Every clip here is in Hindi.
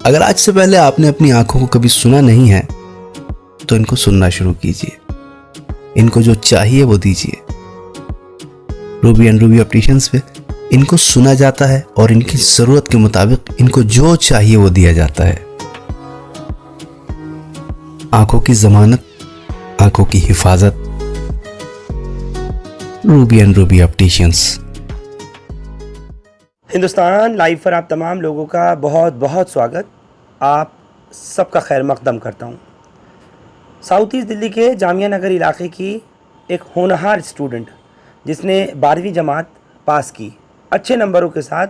अगर आज से पहले आपने अपनी आंखों को कभी सुना नहीं है तो इनको सुनना शुरू कीजिए। इनको जो चाहिए वो दीजिए। रूबी एंड रूबी ऑप्टिशियंस पे इनको सुना जाता है और इनकी जरूरत के मुताबिक इनको जो चाहिए वो दिया जाता है। आंखों की जमानत, आंखों की हिफाजत, Ruby and Ruby opticians. Hindustan live पर आप तमाम लोगों का बहुत बहुत स्वागत। आप सबका खैर मकदम करता हूँ। साउथ ईस्ट दिल्ली के जामिया नगर इलाके की एक होनहार स्टूडेंट जिसने 12वीं जमात पास की, अच्छे नंबरों के साथ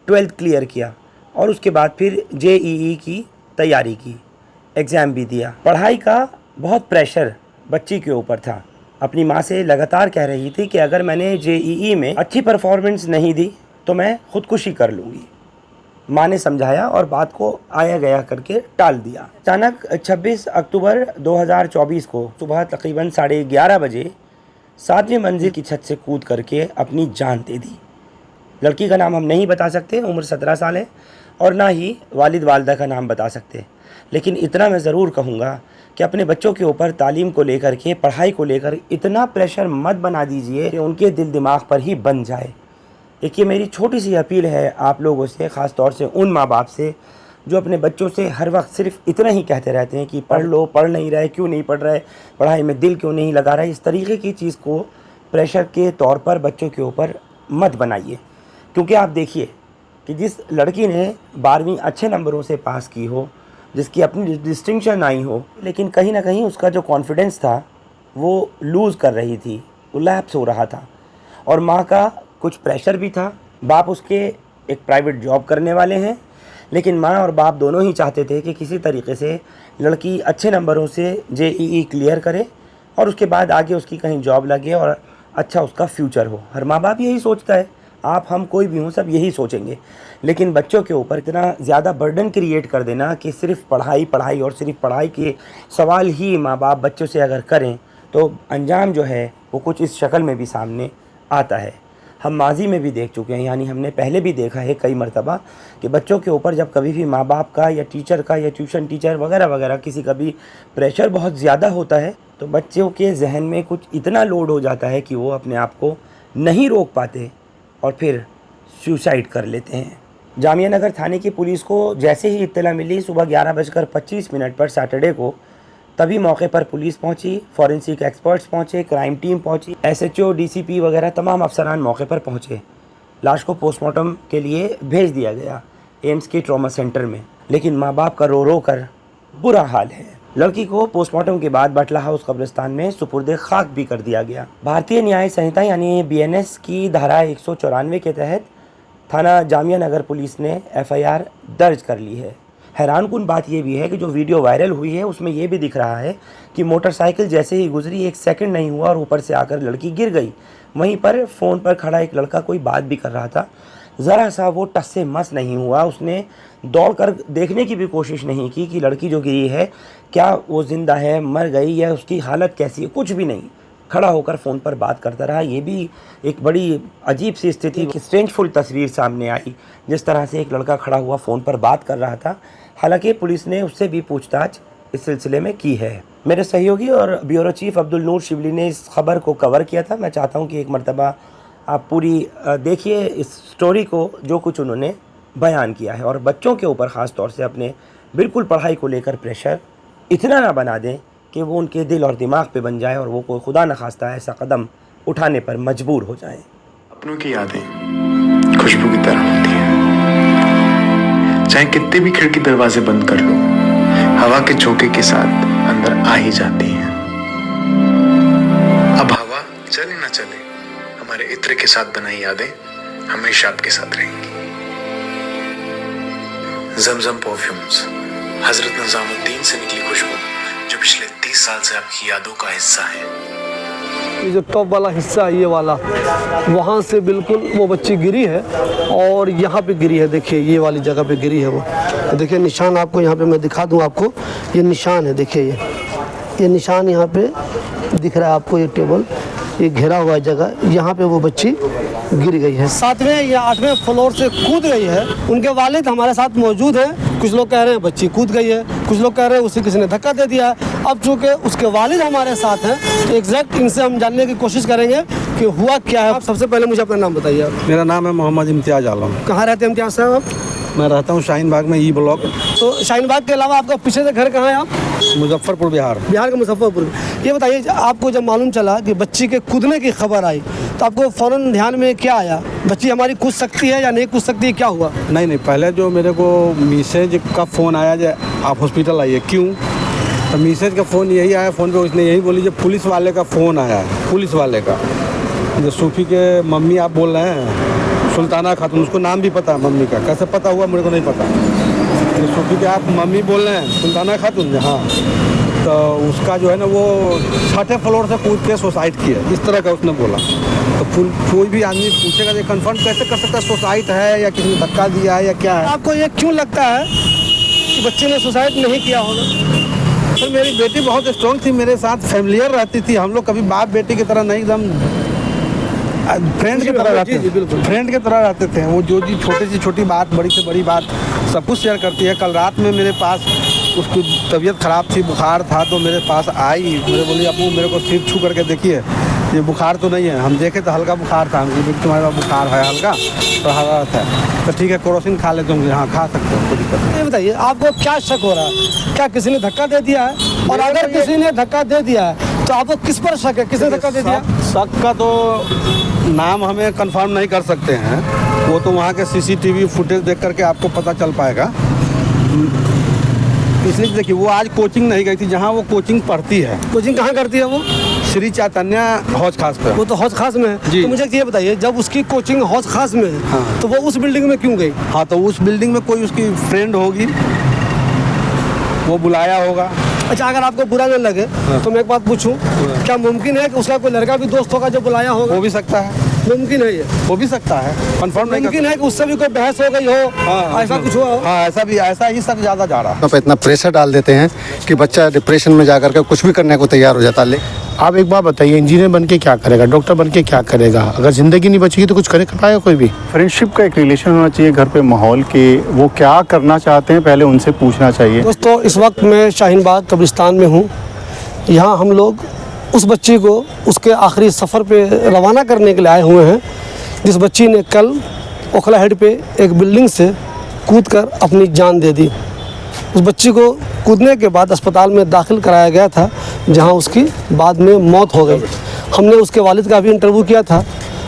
12th क्लियर किया और उसके बाद फिर JEE की तैयारी की, एग्ज़ाम भी दिया। पढ़ाई का बहुत प्रेशर बच्ची के ऊपर था। अपनी माँ से लगातार कह रही थी कि अगर मैंने JEE में अच्छी परफॉर्मेंस नहीं दी तो मैं ख़ुदकुशी कर लूँगी। माँ ने समझाया और बात को आया गया करके टाल दिया। अचानक 26 अक्टूबर 2024 को सुबह तकरीबन 11:30 बजे 7वीं मंजिल की छत से कूद करके अपनी जान दे दी। लड़की का नाम हम नहीं बता सकते, उम्र 17 साल है, और ना ही वालिद वालदा का नाम बता सकते, लेकिन इतना मैं ज़रूर कहूँगा कि अपने बच्चों के ऊपर तालीम को लेकर के, पढ़ाई को लेकर इतना प्रेशर मत बना दीजिए कि उनके दिल दिमाग पर ही बन जाए। देखिए, मेरी छोटी सी अपील है आप लोगों से, ख़ास तौर से उन माँ बाप से जो अपने बच्चों से हर वक्त सिर्फ इतना ही कहते रहते हैं कि पढ़ लो, पढ़ नहीं रहे, क्यों नहीं पढ़ रहे, पढ़ाई में दिल क्यों नहीं लगा रहा है। इस तरीके की चीज़ को प्रेशर के तौर पर बच्चों के ऊपर मत बनाइए, क्योंकि आप देखिए कि जिस लड़की ने 12वीं अच्छे नंबरों से पास की हो, जिसकी अपनी डिस्टिंक्शन आई हो, लेकिन कहीं ना कहीं उसका जो कॉन्फिडेंस था वो लूज़ कर रही थी, वो लैप्स हो रहा था, और माँ का कुछ प्रेशर भी था। बाप उसके एक प्राइवेट जॉब करने वाले हैं, लेकिन माँ और बाप दोनों ही चाहते थे कि किसी तरीके से लड़की अच्छे नंबरों से JEE क्लियर करे और उसके बाद आगे उसकी कहीं जॉब लगे और अच्छा उसका फ्यूचर हो। हर माँ बाप यही सोचता है, आप हम कोई भी हों, सब यही सोचेंगे। लेकिन बच्चों के ऊपर इतना ज़्यादा बर्डन क्रिएट कर देना कि सिर्फ पढ़ाई पढ़ाई और सिर्फ पढ़ाई के सवाल ही माँ बाप बच्चों से अगर करें तो अंजाम जो है वो कुछ इस शक्ल में भी सामने आता है। हम माजी में भी देख चुके हैं, यानी हमने पहले भी देखा है कई मरतबा कि बच्चों के ऊपर जब कभी भी माँ बाप का या टीचर का या ट्यूशन टीचर वगैरह वगैरह किसी का भी प्रेशर बहुत ज़्यादा होता है तो बच्चों के जहन में कुछ इतना लोड हो जाता है कि वो अपने आप को नहीं रोक पाते और फिर सुसाइड कर लेते हैं। जामिया नगर थाने की पुलिस को जैसे ही इत्तला मिली सुबह 11:25 पर सैटरडे को, तभी मौके पर पुलिस पहुंची, फॉरेंसिक एक्सपर्ट्स पहुंचे, क्राइम टीम पहुंची, SHO DCP वगैरह तमाम अफसरान मौके पर पहुंचे। लाश को पोस्टमार्टम के लिए भेज दिया गया एम्स के ट्रॉमा सेंटर में, लेकिन माँ बाप का रो रो कर बुरा हाल है। लड़की को पोस्टमार्टम के बाद बटला हाउस कब्रिस्तान में सुपुर्द खाक भी कर दिया गया। भारतीय न्याय संहिता यानी BNS की धारा 194 के तहत थाना जामिया नगर पुलिस ने FIR दर्ज कर ली है। हैरानकुन बात यह भी है कि जो वीडियो वायरल हुई है उसमें यह भी दिख रहा है कि मोटरसाइकिल जैसे ही गुजरी 1 सेकंड नहीं हुआ और ऊपर से आकर लड़की गिर गई। वहीं पर फ़ोन पर खड़ा एक लड़का कोई बात भी कर रहा था, ज़रा सा वो टस से मस नहीं हुआ, उसने दौड़कर देखने की भी कोशिश नहीं की कि लड़की जो गिरी है क्या वो ज़िंदा है, मर गई, या उसकी हालत कैसी है, कुछ भी नहीं। खड़ा होकर फ़ोन पर बात करता रहा। ये भी एक बड़ी अजीब सी स्थिति, स्ट्रेंजफुल तस्वीर सामने आई जिस तरह से एक लड़का खड़ा हुआ फ़ोन पर बात कर रहा था। हालांकि पुलिस ने उससे भी पूछताछ इस सिलसिले में की है। मेरे सहयोगी और ब्यूरो चीफ अब्दुल नूर शिबली ने इस खबर को कवर किया था। मैं चाहता हूं कि एक मरतबा आप पूरी देखिए इस स्टोरी को, जो कुछ उन्होंने बयान किया है, और बच्चों के ऊपर ख़ास तौर से अपने बिल्कुल पढ़ाई को लेकर प्रेशर इतना ना बना दें कि वो उनके दिल और दिमाग पे बन जाए और वो कोई खुदा न खास्ता ऐसा कदम उठाने पर मजबूर हो जाए। अपनों की यादें खुशबू की तरह होती हैं, चाहे कितने भी खिड़की दरवाजे बंद कर लो, हवा के झोंके के साथ अंदर आ ही जाती हैं। अब हवा चले ना चले, हमारे इत्र के साथ बनाई यादें हमेशा आपके साथ रहेंगी। जमजम परफ्यूम्स, हजरत निजामुद्दीन से निकली खुशबू जो पिछले 30 साल से आपकी यादों का हिस्सा है। ये जो टॉप वाला हिस्सा है, ये वाला, वहाँ से बिल्कुल वो बच्ची गिरी है और यहाँ पे गिरी है। देखिए ये वाली जगह पे गिरी है वो, देखिए निशान आपको यहाँ पे मैं दिखा दूँ आपको, ये निशान है, देखिए ये निशान यहाँ पे दिख रहा है आपको, ये टेबल, ये घिरा हुआ जगह, यहाँ पे वो बच्ची गिर गई है। 7वें या 8वें फ्लोर से कूद गई है। उनके वालिद हमारे साथ मौजूद हैं। कुछ लोग कह रहे हैं बच्ची कूद गई है, कुछ लोग कह रहे हैं उसे किसी ने धक्का दे दिया है। अब चूँकि उसके वालिद हमारे साथ हैं तो एग्जैक्ट इनसे हम जानने की कोशिश करेंगे कि हुआ क्या है। आप सबसे पहले मुझे अपना नाम बताइए। आप मेरा नाम है मोहम्मद इम्तियाज आलम। कहाँ रहते हैं इम्तियाज साहब आप? मैं रहता हूँ शाहीन बाग में, ई ब्लॉक, तो शाहीन बाग के अलावा आपका पीछे से घर कहाँ है? आप मुजफ्फरपुर, बिहार। बिहार के मुजफ्फरपुर। ये बताइए, आपको जब मालूम चला कि बच्ची के कूदने की खबर आई तो आपको फ़ौरन ध्यान में क्या आया? बच्ची हमारी कूद सकती है या नहीं कूद सकती है, क्या हुआ? नहीं, पहले जो मेरे को मैसेज का फ़ोन आया जो आप हॉस्पिटल आइए, क्यों? तो मैसेज का फ़ोन यही आया, फ़ोन पे उसने यही बोली जो पुलिस वाले का फ़ोन आया है, पुलिस वाले का, जो सूफी के मम्मी आप बोल रहे हैं, सुल्ताना खातून, उसको नाम भी पता है मम्मी का, कैसे पता हुआ मेरे को नहीं पता। जो सूफी के आप मम्मी बोल रहे हैं सुल्ताना खातून, हाँ, तो उसका जो है ना वो 6ठे फ्लोर से कूद के सुसाइड किया, इस तरह का उसने बोला। तो कोई भी आदमी पूछेगा कि कंफर्म कैसे कर सकता है सुसाइड है या किसी ने धक्का दिया है या क्या है। आपको ये क्यों लगता है कि बच्चे ने सुसाइड नहीं किया होगा? सर मेरी बेटी बहुत स्ट्रॉन्ग थी, मेरे साथ फैमिलियर रहती थी, हम लोग कभी बाप बेटी की तरह नहीं, एकदम फ्रेंड की तरह रहते थे, फ्रेंड की तरह रहते थे। वो जो जी छोटी से छोटी बात, बड़ी से बड़ी बात सब कुछ शेयर करती है। कल रात में मेरे पास उसकी तबीयत ख़राब थी, बुखार था, तो मेरे पास आई, मेरे बोली अपू मेरे को सिर छू करके देखिए ये बुखार तो नहीं है। हम देखे तो हल्का बुखार था, हमको तुम्हारे पास बुखार है हल्का तो हरारत है, तो ठीक है क्रोसिन खा लेते होंगे, हाँ खा सकते हो, कोई दिक्कत नहीं। ये बताइए, आपको क्या शक हो रहा है? क्या किसी ने धक्का दे दिया है? और अगर किसी ने धक्का दे दिया है तो आपको किस पर शक है? किसने धक्का दे दिया? शक का तो नाम हमें कंफर्म नहीं कर सकते हैं, वो तो वहाँ के सीसीटीवी फुटेज देख करके आपको पता चल पाएगा। इसलिए देखिए वो आज कोचिंग नहीं गई थी जहाँ वो कोचिंग पढ़ती है। कोचिंग कहाँ करती है वो? श्री चैतन्य हौज खास पे। वो तो हौज खास में है। जी। तो मुझे ये बताइए, जब उसकी कोचिंग हौज खास में है, हाँ। तो वो उस बिल्डिंग में क्यों गई? हाँ, तो उस बिल्डिंग में कोई उसकी फ्रेंड होगी, वो बुलाया होगा। अच्छा, अगर आपको बुरा न लगे तो मैं एक बात पूछूं, क्या मुमकिन है कि उसका कोई लड़का भी दोस्त होगा जो बुलाया होगा? हो भी सकता है, मुमकिन है ये? हो भी सकता है, कंफर्म नहीं मुमकिन है कि उससे भी कोई बहस हो गई हो, हाँ, ऐसा कुछ हुआ हो? हाँ, ऐसा ही सब ज़्यादा जा रहा है। पे इतना प्रेशर डाल देते हैं कि बच्चा डिप्रेशन में जाकर के कुछ भी करने को तैयार हो जाता है। आप एक बात बताइए, इंजीनियर बन के क्या करेगा, डॉक्टर बन के क्या करेगा? अगर ज़िंदगी नहीं बचेगी तो कुछ कर पाएगा कोई भी? फ्रेंडशिप का एक रिलेशन होना चाहिए घर पे, माहौल के, वो क्या करना चाहते हैं पहले उनसे पूछना चाहिए। दोस्तों, इस वक्त मैं शाहीन बाग कब्रिस्तान में हूँ। यहाँ हम लोग उस बच्ची को उसके आखिरी सफ़र पे रवाना करने के लिए आए हुए हैं, जिस बच्ची ने कल ओखला हेड पे एक बिल्डिंग से कूदकर अपनी जान दे दी। उस बच्ची को कूदने के बाद अस्पताल में दाखिल कराया गया था, जहां उसकी बाद में मौत हो गई। हमने उसके वालिद का भी इंटरव्यू किया था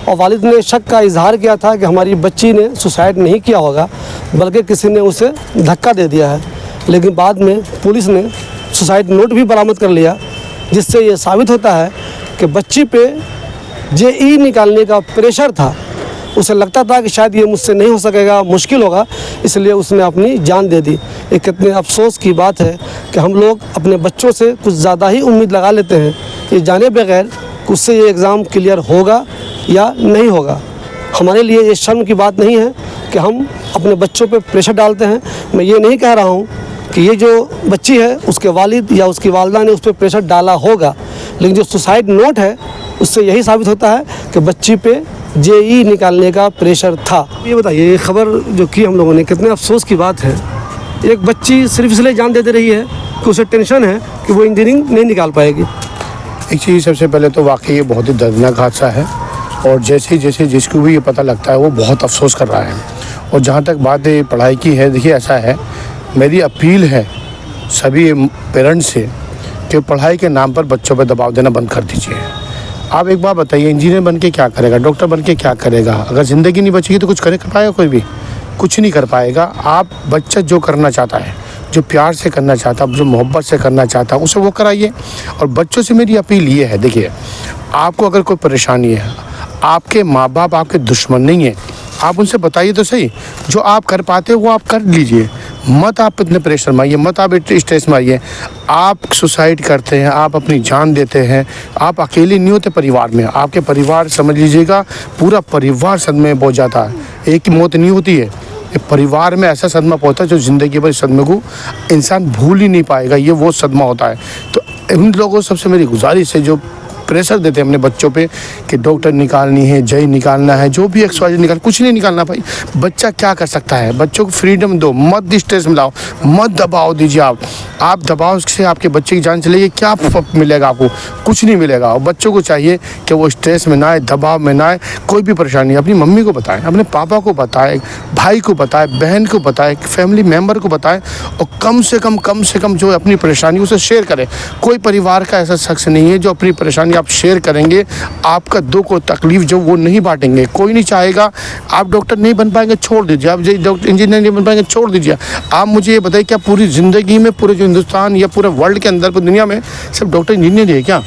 और वालिद ने शक का इजहार किया था कि हमारी बच्ची ने सुसाइड नहीं किया होगा, बल्कि किसी ने उसे धक्का दे दिया है। लेकिन बाद में पुलिस ने सुसाइड नोट भी बरामद कर लिया, जिससे ये साबित होता है कि बच्ची पे जेई निकालने का प्रेशर था। उसे लगता था कि शायद ये मुझसे नहीं हो सकेगा, मुश्किल होगा, इसलिए उसने अपनी जान दे दी। ये कितने अफसोस की बात है कि हम लोग अपने बच्चों से कुछ ज़्यादा ही उम्मीद लगा लेते हैं, ये जाने बगैर कि उससे ये एग्ज़ाम क्लियर होगा या नहीं होगा। हमारे लिए ये शर्म की बात नहीं है कि हम अपने बच्चों पे प्रेशर डालते हैं। मैं ये नहीं कह रहा हूँ कि ये जो बच्ची है उसके वालिद या उसकी वालदा ने उस पर प्रेशर डाला होगा, लेकिन जो सुसाइड नोट है उससे यही साबित होता है कि बच्ची पे जेई निकालने का प्रेशर था। ये बताइए, ये खबर जो की हम लोगों ने, कितने अफसोस की बात है। एक बच्ची सिर्फ इसलिए जान दे रही है कि उसे टेंशन है कि वो इंजीनियरिंग नहीं निकाल पाएगी। एक चीज़ सबसे पहले तो वाकई ये बहुत ही दर्दनाक हादसा है, और जैसे जैसे जिसको भी ये पता लगता है वो बहुत अफसोस कर रहा है। और जहाँ तक बात पढ़ाई की है, देखिए ऐसा है, मेरी अपील है सभी पेरेंट्स से कि पढ़ाई के नाम पर बच्चों पर दबाव देना बंद कर दीजिए। आप एक बात बताइए, इंजीनियर बन के क्या करेगा, डॉक्टर बन के क्या करेगा? अगर ज़िंदगी नहीं बचेगी तो कुछ कर पाएगा कोई भी? कुछ नहीं कर पाएगा। आप बच्चा जो करना चाहता है, जो प्यार से करना चाहता है, जो मोहब्बत से करना चाहता है, उसे वो कराइए। और बच्चों से मेरी अपील ये है, देखिए आपको अगर कोई परेशानी है, आपके माँ बाप आपके दुश्मन नहीं है, आप उनसे बताइए तो सही। जो आप कर पाते हो वो आप कर लीजिए, मत आप इतने प्रेशर मारिए, मत आप स्ट्रेस मारिए। आप सुसाइड करते हैं, आप अपनी जान देते हैं, आप अकेले नहीं होते परिवार में, आपके परिवार समझ लीजिएगा पूरा परिवार सदमे में पहुँच जाता है। एक की मौत नहीं होती है, परिवार में ऐसा सदमा पहुँचता है जो ज़िंदगी भर सदमे को इंसान भूल ही नहीं पाएगा। ये वो सदमा होता है। तो इन लोगों सबसे मेरी गुजारिश है, जो प्रेशर देते हैं अपने बच्चों पे कि डॉक्टर निकालनी है, जय निकालना है, जो भी एक्सवाइज निकाल, कुछ नहीं निकालना भाई। बच्चा क्या कर सकता है? बच्चों को फ्रीडम दो, मत स्ट्रेस में लाओ, मत दबाव दीजिए। आप दबाव से आपके बच्चे की जान चलेगी, क्या मिलेगा आपको? कुछ नहीं मिलेगा। और बच्चों को चाहिए कि वो स्ट्रेस में ना आए, दबाव में ना आए। कोई भी परेशानी अपनी मम्मी को बताएं, अपने पापा को बताएं, भाई को बताएं, बहन को बताएं, फैमिली मेम्बर को बताएं, और कम से कम जो अपनी परेशानी उसे शेयर करें। कोई परिवार का ऐसा शख्स नहीं है जो अपनी परेशानी आप शेयर करेंगे, आपका दुख और तकलीफ जो वो नहीं बांटेंगे। कोई नहीं चाहेगा। आप डॉक्टर नहीं बन पाएंगे, छोड़ दीजिए। आप डॉक्टर इंजीनियर नहीं बन पाएंगे, छोड़ दीजिए। आप मुझे ये बताइए, क्या पूरी ज़िंदगी में, पूरे जो हिंदुस्तान या पूरे वर्ल्ड के अंदर, पूरी दुनिया में सिर्फ डॉक्टर इंजीनियर है क्या?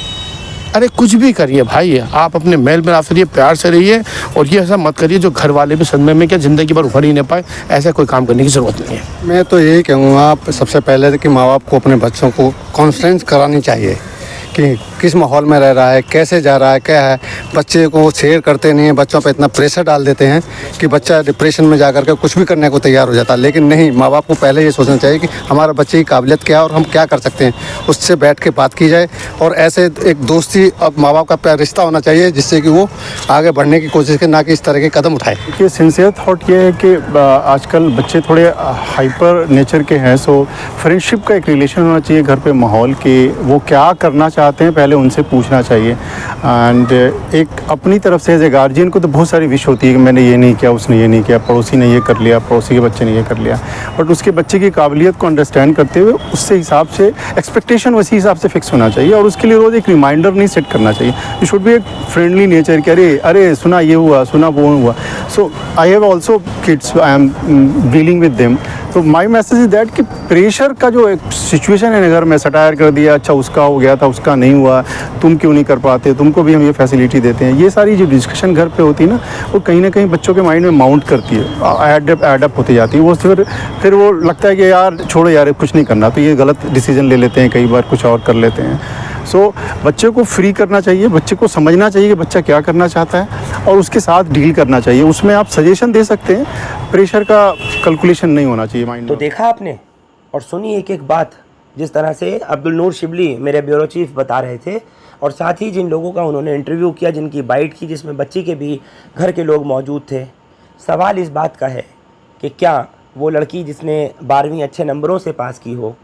अरे कुछ भी करिए भाई, आप अपने मेल में रहिए, प्यार से रहिए, और ये ऐसा मत करिए जो घर वाले भी सदमे में क्या ज़िंदगी भर उभर ही नहीं पाए। ऐसा कोई काम करने की ज़रूरत नहीं है। मैं तो यही कहूँगा, आप सबसे पहले कि माँ बाप को अपने बच्चों को काउंसलिंग करानी चाहिए कि किस माहौल में रह रहा है, कैसे जा रहा है, क्या है। बच्चे को शेयर करते नहीं हैं, बच्चों पे इतना प्रेशर डाल देते हैं कि बच्चा डिप्रेशन में जा कर के कुछ भी करने को तैयार हो जाता है। लेकिन नहीं, माँ बाप को पहले ये सोचना चाहिए कि हमारा बच्चे की काबिलियत क्या है और हम क्या कर सकते हैं, उससे बैठ के बात की जाए। और ऐसे एक दोस्ती और माँ बाप का प्यार रिश्ता होना चाहिए, जिससे कि वो आगे बढ़ने की कोशिश करें, ना कि इस तरह के कदम उठाए। देखिए, सिंसियर थॉट ये है कि आजकल बच्चे थोड़े हाइपर नेचर के हैं, सो फ्रेंडशिप का एक रिलेशन होना चाहिए घर पे, माहौल के वो क्या करना चाहते हैं पहले उनसे पूछना चाहिए। एंड एक अपनी तरफ से एज ए गार्जियन को तो बहुत सारी विश होती है कि मैंने ये नहीं किया, उसने ये नहीं किया, पड़ोसी ने ये कर लिया, पड़ोसी के बच्चे ने ये कर लिया। बट उसके बच्चे की काबिलियत को अंडरस्टैंड करते हुए उससे हिसाब से एक्सपेक्टेशन उसी हिसाब से फिक्स होना चाहिए, और उसके लिए रोज़ एक रिमाइंडर नहीं सेट करना चाहिए। यू शुड बी एक फ्रेंडली नेचर कि अरे सुना ये हुआ, सुना वो हुआ। So I have also kids, I am dealing with them. तो माई मैसेज इज दैट कि प्रेशर का जो एक सिचुएशन है घर में, सटायर कर दिया, अच्छा उसका हो गया था, उसका नहीं हुआ, तुम क्यों नहीं कर पाते, तुमको भी हम ये फैसिलिटी देते हैं, ये सारी जो डिस्कशन घर पे होती है ना, वो कहीं ना कहीं बच्चों के माइंड में माउंट करती है, एडअप होती जाती है। वो फिर वो लगता है कि यार छोड़ो यार, कुछ नहीं करना, तो ये गलत डिसीजन ले लेते हैं, कई बार कुछ और कर लेते हैं। सो बच्चे को फ्री करना चाहिए, बच्चे को समझना चाहिए कि बच्चा क्या करना चाहता है, और उसके साथ डील करना चाहिए। उसमें आप सजेशन दे सकते हैं, प्रेशर का कैलकुलेशन नहीं होना चाहिए माइंड में। तो देखा आपने और सुनी एक एक बात, जिस तरह से अब्दुल नूर शिबली मेरे ब्यूरो चीफ बता रहे थे, और साथ ही जिन लोगों का उन्होंने इंटरव्यू किया, जिनकी बाइट की, जिसमें बच्ची के भी घर के लोग मौजूद थे। सवाल इस बात का है कि क्या वो लड़की जिसने 12वीं अच्छे नंबरों से पास की हो,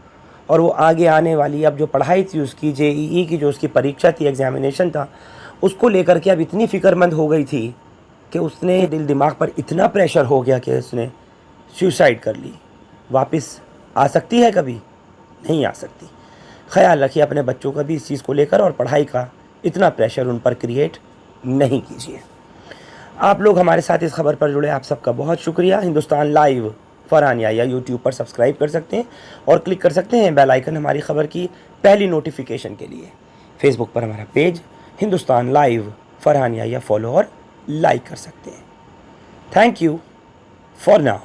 और वो आगे आने वाली अब जो पढ़ाई थी उसकी, JEE की जो उसकी परीक्षा थी, एग्जामिनेशन था, उसको लेकर के अब इतनी फ़िक्रमंद हो गई थी कि उसने दिल दिमाग पर इतना प्रेशर हो गया कि उसने सुसाइड कर ली। वापस आ सकती है? कभी नहीं आ सकती। ख्याल रखिए अपने बच्चों का भी इस चीज़ को लेकर, और पढ़ाई का इतना प्रेशर उन पर क्रिएट नहीं कीजिए। आप लोग हमारे साथ इस खबर पर जुड़े, आप सबका बहुत शुक्रिया। हिंदुस्तान लाइव फरहानिया या यूट्यूब पर सब्सक्राइब कर सकते हैं और क्लिक कर सकते हैं बेल आइकन हमारी खबर की पहली नोटिफिकेशन के लिए। फेसबुक पर हमारा पेज हिंदुस्तान लाइव फरहानिया या फॉलो और लाइक कर सकते हैं। Thank you for now.